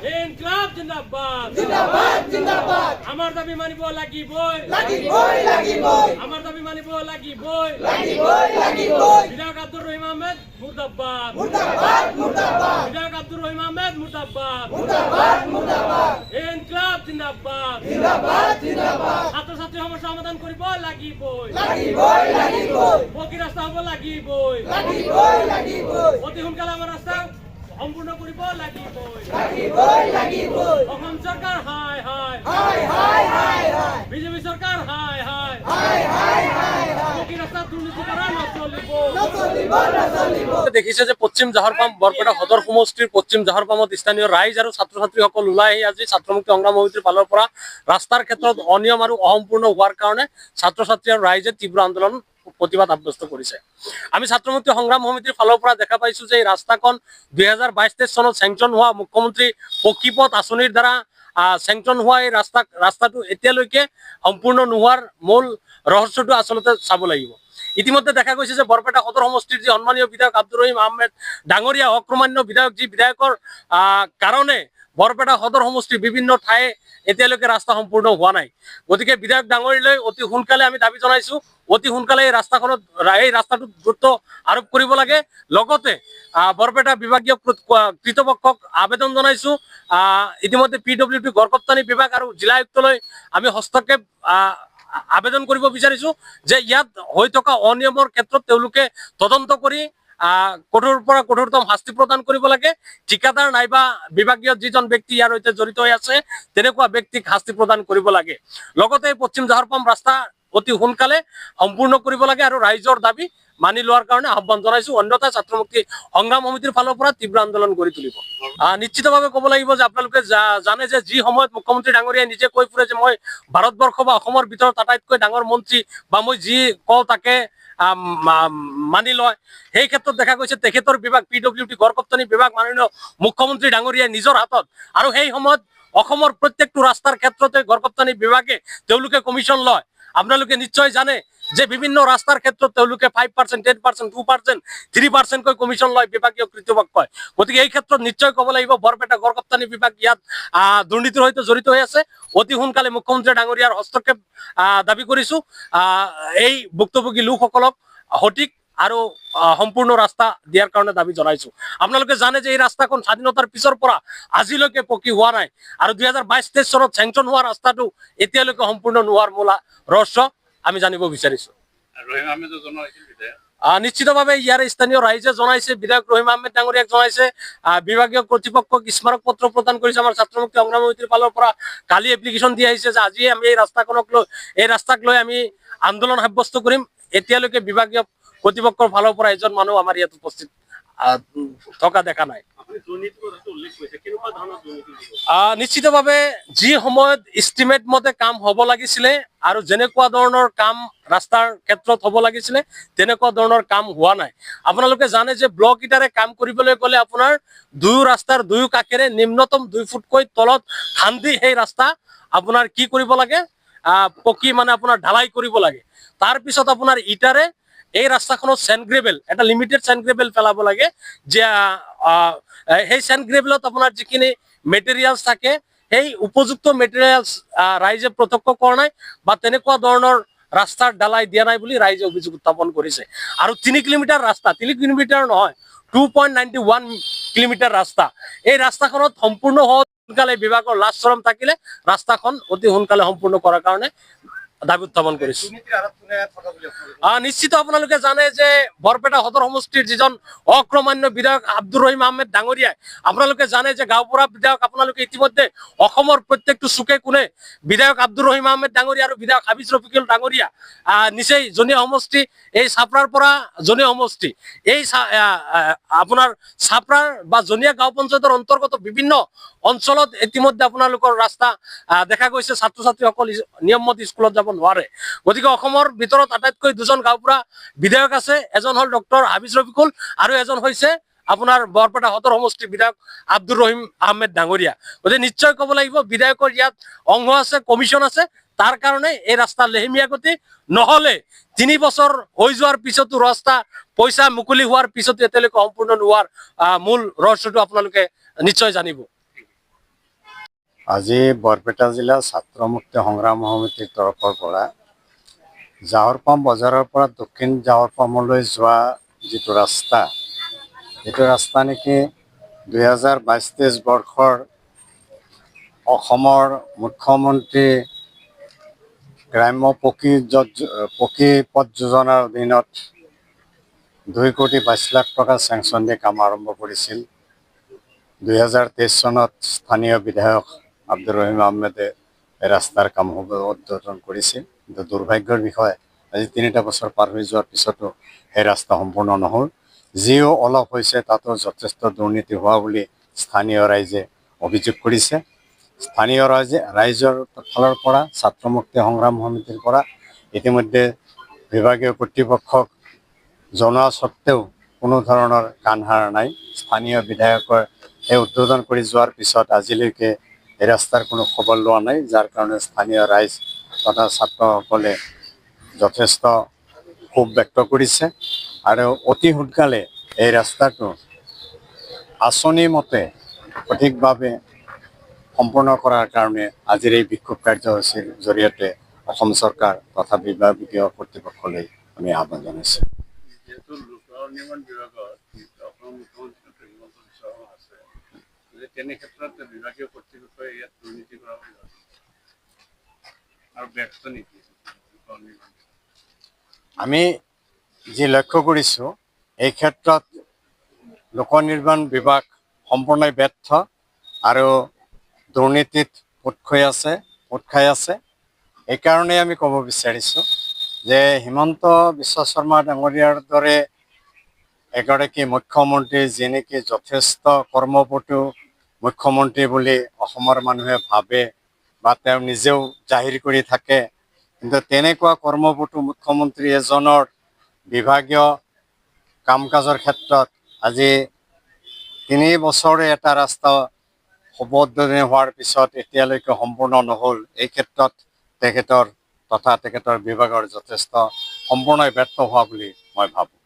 ইনকলাব জিন্দাবাদ জিন্দাবাদ জিন্দাবাদ আমার দাবি মানিব লাগিবই লাগিবই আমার দাবি মানিব লাগিবই লাগিবই বিধায়ক আব্দুর রহিম আহমেদ মুর্দাবাদ মুর্দাবাদ বিধায়ক আব্দুর রহিম আহমেদ মুর্দাবাদ মুর্দাবাদ ইনকলাব জিন্দাবাদ জিন্দাবাদ ছাত্রছাত্রী সমস্যা সমাধান কৰিব লাগিবই লাগিবই পকী ৰাস্তা হ'ব লাগিবই লাগিবই অতি সোনকালে আমাৰ ৰাস্তা সম্পূৰ্ণ কৰিব লাগিবই লাগিবই অসম চৰকাৰ হাই হাই হাই বিজেপি চৰকাৰ হাই হাই পকী ৰাস্তাত দুৰ্নীতি কৰা নচলিব দেখিছে যে পশ্চিম জাহৰপাম বৰপেটা সদৰ সমষ্টিৰ পশ্চিম জাহৰপামত স্থানীয় ৰাইজ আৰু ছাত্ৰ ছাত্ৰীসকল ওলাই আহি আজি ছাত্ৰমুক্তি সংগ্ৰাম সমিতিৰ ফালৰ পৰা ৰাস্তাৰ ক্ষেত্ৰত অনিয়ম আৰু অসম্পূৰ্ণ হোৱাৰ কাৰণে ছাত্ৰ ছাত্ৰী আৰু ৰাইজে তীব্ৰ আন্দোলন প্ৰতিবাদ সাব্যস্ত কৰিছে। আমি ছাত্ৰমুক্তি সংগ্ৰাম সমিতিৰ ফালৰ পৰা দেখা পাইছো যে এই ৰাস্তাখন 2022-23 চনত চেংচন হোৱা মুখ্যমন্ত্ৰী পকীপথ আঁচনিৰ দ্বাৰা চেংচন হোৱা এই ৰাস্তাটো এতিয়ালৈকে সম্পূৰ্ণ নোহোৱাৰ মূল ৰহস্যটো আচলতে চাব লাগিব। ইতিমধ্যে দেখা গৈছে যে বৰপেটা সদৰ সমষ্টিৰ যি সন্মানীয় বিধায়ক আব্দুৰ ৰহিম আহমেদ ডাঙৰীয়া অক্ৰমান্য বিধায়ক, যি বিধায়কৰ কাৰণে বৰপেটা সদৰ সমষ্টিৰ বিভিন্ন ঠাই এতিয়ালৈকে ৰাস্তা সম্পূৰ্ণ হোৱা নাই। গতিকে বিধায়ক ডাঙৰীয়ালৈ অতি সোনকালে আমি দাবী জনাইছো, অতি সোনকালে এই ৰাস্তাটোত গুৰুত্ব আৰোপ কৰিব লাগে। লগতে বৰপেটা বিভাগীয় কৃতপক্ষক আবেদন জনাইছো। ইতিমধ্যে PWD গড়কপ্তানি বিভাগ আৰু জিলা আয়ুক্তলৈ আমি হস্তক্ষেপ আবেদন কৰিব বিচাৰিছো যে ইয়াত হৈ থকা অনিয়মৰ ক্ষেত্ৰত তেওঁলোকে তদন্ত কৰি কঠোৰ পৰা কঠোৰতম শাস্তি প্ৰদান কৰিব লাগে। ঠিকাদাৰ নাইবা বিভাগীয় যিজন ব্যক্তি ইয়াৰ সৈতে জড়িত হৈ আছে তেনেকুৱা ব্যক্তিক শাস্তি প্ৰদান কৰিব লাগে। লগতে পশ্চিম জাহৰপাম ৰাস্তা অতি সোনকালে সম্পূৰ্ণ কৰিব লাগে আৰু ৰাইজৰ দাবী মানি লোৱাৰ কাৰণে আহ্বান জনাইছো। অন্যথা ছাত্ৰমুক্তি সংগ্ৰাম সমিতিৰ ফালৰ পৰা তীব্ৰ আন্দোলন গঢ়ি তুলিব। নিশ্চিতভাৱে ক'ব লাগিব যে আপোনালোকে জানে যে যি সময়ত মুখ্যমন্ত্ৰী ডাঙৰীয়াই নিজে কৈ ফুৰে যে মই ভাৰতবৰ্ষ বা অসমৰ ভিতৰত আটাইতকৈ ডাঙৰ মন্ত্ৰী বা মই যি কওঁ তাকে মানি লয়, সেই ক্ষেত্ৰত দেখা গৈছে তেখেতৰ বিভাগ PWD গড়কপ্তানি বিভাগ মাননীয় মুখ্যমন্ত্ৰী ডাঙৰীয়াই নিজৰ হাতত, আৰু সেই সময়ত অসমৰ প্ৰত্যেকটো ৰাস্তাৰ ক্ষেত্ৰতে গড়কপ্তানি বিভাগে তেওঁলোকে কমিশ্যন লয়। আপোনালোকে নিশ্চয় জানে যে বিভিন্ন ৰাস্তাৰ ক্ষেত্ৰত তেওঁলোকে 5%, 10%, 2%, 3%কৈ কমিশ্যন লয় বিভাগীয় কৃতপক্ষই। গতিকে এই ক্ষেত্ৰত নিশ্চয় ক'ব লাগিব বৰপেটা গড়কপ্তানি বিভাগ ইয়াত দুৰ্নীতিৰ সৈতে জড়িত হৈ আছে। অতি সোনকালে মুখ্যমন্ত্ৰী ডাঙৰীয়াৰ হস্তক্ষেপ দাবী কৰিছো। এই ভুক্তভোগী লোকসকলক সঠিক আৰু সম্পূৰ্ণ ৰাস্তা দিয়াৰ কাৰণে দাবী জনাইছো। আপোনালোকে জানে যে এই ৰাস্তাখন স্বাধীনতাৰ পিছৰ পৰা আজিলৈকে পকী হোৱা নাই, আৰু 2022-23 চনত চেংচন হোৱা ৰাস্তাটো এতিয়ালৈকে সম্পূৰ্ণ নোহোৱাৰ মূল ৰহস্য আমি জানিব বিচাৰিছো। নিশ্চিতভাৱে ইয়াৰ স্থানীয় ৰাইজে জনাইছে, বিধায়ক ৰহিম আহমেদ ডাঙৰীয়াক জনাইছে, বিভাগীয় কৰ্তৃপক্ষক স্মাৰক পত্ৰ প্ৰদান কৰিছে। আমাৰ ছাত্ৰমুক্তি সংগ্ৰাম সমিতিৰ ফালৰ পৰা কালি এপ্লিকেশ্যন দিয়া আহিছে যে আজি আমি এই ৰাস্তাক লৈ আমি আন্দোলন সাব্যস্ত কৰিম। এতিয়ালৈকে বিভাগীয় কৰ্তৃপক্ষৰ ফালৰ পৰা এজন মানুহ আমাৰ ইয়াত উপস্থিত থকা দেখা নাই। নিশ্চিতভাৱে যি সময়ত ইষ্টিমেট মতে কাম হ'ব লাগিছিলে আৰু যেনেকুৱা ধৰণৰ কাম ৰাস্তাৰ ক্ষেত্ৰত হ'ব লাগিছিলে তেনেকুৱা ধৰণৰ কাম হোৱা নাই। আপোনালোকে জানে যে ব্লক ইটাৰে কাম কৰিবলৈ গ'লে আপোনাৰ দুয়ো ৰাস্তাৰ দুয়ো কাষেৰে নিম্নতম 2 ফুটকৈ তলত খান্দি সেই ৰাস্তা আপোনাৰ কি কৰিব লাগে, পকী মানে আপোনাৰ ঢালাই কৰিব লাগে। তাৰপিছত আপোনাৰ ইটাৰে এই ৰাস্তাখনত চেণ্ড গ্ৰেভেল, এটা লিমিটেড চেণ্ড গ্ৰেভেল পেলাব লাগে, যে সেই চেণ্ড গ্ৰেভেলত আপোনাৰ যিখিনি মেটেৰিয়েলছ থাকে সেই উপযুক্ত মেটেৰিয়েলছ ৰাইজে প্ৰত্যক্ষ কৰা নাই বা তেনেকুৱা ধৰণৰ ৰাস্তাৰ ঢালাই দিয়া নাই বুলি ৰাইজে অভিযোগ উত্থাপন কৰিছে। আৰু 3 কিলোমিটাৰ ৰাস্তা, 3 কিলোমিটাৰ নহয় 2.91 কিলোমিটাৰ ৰাস্তা, এই ৰাস্তাখনত সম্পূৰ্ণ সোনকালে বিভাগৰ লাষ্ট চৰম থাকিলে ৰাস্তাখন অতি সোনকালে সম্পূৰ্ণ কৰাৰ কাৰণে দাবী উত্থাপন কৰিছো। নিশ্চিত আপোনালোকে জানে যে বৰপেটা সদৰ সমষ্টিৰ যিজন অক্ৰমান্য বিধায়ক আব্দুৰ ৰহিম আহমেদ ডাঙৰীয়াই, আপোনালোকে জানে যে গাঁওবুঢ়া বিধায়ক আপোনালোকে ইতিমধ্যে অসমৰ প্ৰত্যেকটো চুকে কোণে বিধায়ক আব্দুৰ ৰহিম আহমেদ ডাঙৰীয়া আৰু বিধায়ক হাবিজ ৰফিকুল ডাঙৰীয়া নিচেই জনীয়া সমষ্টি, এই চাপৰাৰ পৰা জনীয়া সমষ্টি, এই আপোনাৰ চাপৰাৰ বা জনীয়া গাঁও পঞ্চায়তৰ অন্তৰ্গত বিভিন্ন অঞ্চলত ইতিমধ্যে আপোনালোকৰ ৰাস্তা দেখা গৈছে। ছাত্ৰ ছাত্ৰীসকল নিয়মমতে স্কুলত যাব নোৱাৰে। গতিকে অসমৰ ভিতৰত আটাইতকৈ দুজন গাঁওবুঢ়া বিধায়ক আছে, এজন হ'ল ডক্টৰ হাবিজ ৰফিকুল আৰু এজন হৈছে আপোনাৰ বৰপেটা সদৰ সমষ্টিৰ বিধায়ক আব্দুৰ ৰহিম আহমেদ ডাঙৰীয়া। গতিকে নিশ্চয় ক'ব লাগিব বিধায়কৰ ইয়াত অংশ আছে, কমিশ্যন আছে, তাৰ কাৰণে এই ৰাস্তা লেহেমীয়া গতি নহ'লে 3 বছৰ হৈ যোৱাৰ পিছতো ৰাস্তা পইচা মুকলি হোৱাৰ পিছতো এতিয়ালৈকে সম্পূৰ্ণ নোহোৱাৰ মূল ৰহস্যটো আপোনালোকে নিশ্চয় জানিব। আজি বৰপেটা জিলা ছাত্ৰ মুক্তি সংগ্ৰাম সমিতিৰ তৰফৰ পৰা জাহৰপাম বজাৰৰ পৰা দক্ষিণ জাহৰপামলৈ যোৱা যিটো ৰাস্তা, এইটো ৰাস্তা নেকি 2022-23 বৰ্ষৰ অসমৰ মুখ্যমন্ত্ৰী গ্ৰাম্য পকী পথ যোজনাৰ অধীনত 2,22 লাখ টকা চেংচন দি কাম আৰম্ভ কৰিছিল। 2023 চনত স্থানীয় বিধায়ক আব্দুৰ ৰহিম আহমেদে এই ৰাস্তাৰ কাম উদ্বোধন কৰিছিল। কিন্তু দুৰ্ভাগ্যৰ বিষয়, আজি 3টা বছৰ পাৰ হৈ যোৱাৰ পিছতো সেই ৰাস্তা সম্পূৰ্ণ নহ'ল। যিও অলপ হৈছে তাতো যথেষ্ট দুৰ্নীতি হোৱা বুলি স্থানীয় ৰাইজে অভিযোগ কৰিছে। স্থানীয় ৰাইজৰ ফালৰ পৰা ছাত্ৰ মুক্তি সংগ্ৰাম সমিতিৰ পৰা ইতিমধ্যে বিভাগীয় কৰ্তৃপক্ষক জনোৱা স্বত্তেও কোনো ধৰণৰ কাণ সাৰ নাই। স্থানীয় বিধায়কৰ এই উদ্বোধন কৰি যোৱাৰ পিছত আজিলৈকে এই ৰাস্তাৰ কোনো খবৰ লোৱা নাই, যাৰ কাৰণে স্থানীয় ৰাইজ তথা ছাত্ৰসকলে যথেষ্ট ক্ষোভ ব্যক্ত কৰিছে আৰু অতি সোনকালে এই ৰাস্তাটো আঁচনি মতে সঠিকভাৱে সম্পূৰ্ণ কৰাৰ কাৰণে আজিৰ এই বিক্ষোভ কাৰ্যসূচীৰ জৰিয়তে অসম চৰকাৰ তথা বিভাগীয় কৰ্তৃপক্ষলৈ আমি আহ্বান জনাইছোঁ। যেহেতু লোক নিৰ্মাণ বিভাগত অসমৰ মুখ্যমন্ত্ৰী হিমন্ত বিশ্ব শৰ্মা আছে, তেনে ক্ষেত্ৰত বিভাগীয় কৰ্তৃপক্ষই ইয়াত দুৰ্নীতি কৰা বুলি ভাবে আৰু ব্যৰ্থ নেকি? আমি যি লক্ষ্য কৰিছোঁ, এই ক্ষেত্ৰত লোক নিৰ্মাণ বিভাগ সম্পূৰ্ণই ব্যৰ্থ আৰু দুৰ্নীতিত পোত খাই আছে। এইকাৰণেই আমি ক'ব বিচাৰিছোঁ যে হিমন্ত বিশ্ব শৰ্মা ডাঙৰীয়াৰ দৰে এগৰাকী মুখ্যমন্ত্ৰী, যি নেকি যথেষ্ট কৰ্মপটু মুখ্যমন্ত্ৰী বুলি অসমৰ মানুহে ভাবে বা তেওঁ নিজেও জাহিৰ কৰি থাকে, কিন্তু তেনেকুৱা কৰ্মপটু মুখ্যমন্ত্ৰী এজনৰ বিভাগীয় কাম কাজৰ ক্ষেত্ৰত আজি 3 বছৰে এটা ৰাস্তা উদ্বোধন হোৱাৰ পিছত এতিয়ালৈকে সম্পূৰ্ণ নহ'ল। এই ক্ষেত্ৰত তেখেতৰ বিভাগৰ যথেষ্ট সম্পূৰ্ণ ব্যৰ্থ হোৱা বুলি মই ভাবোঁ।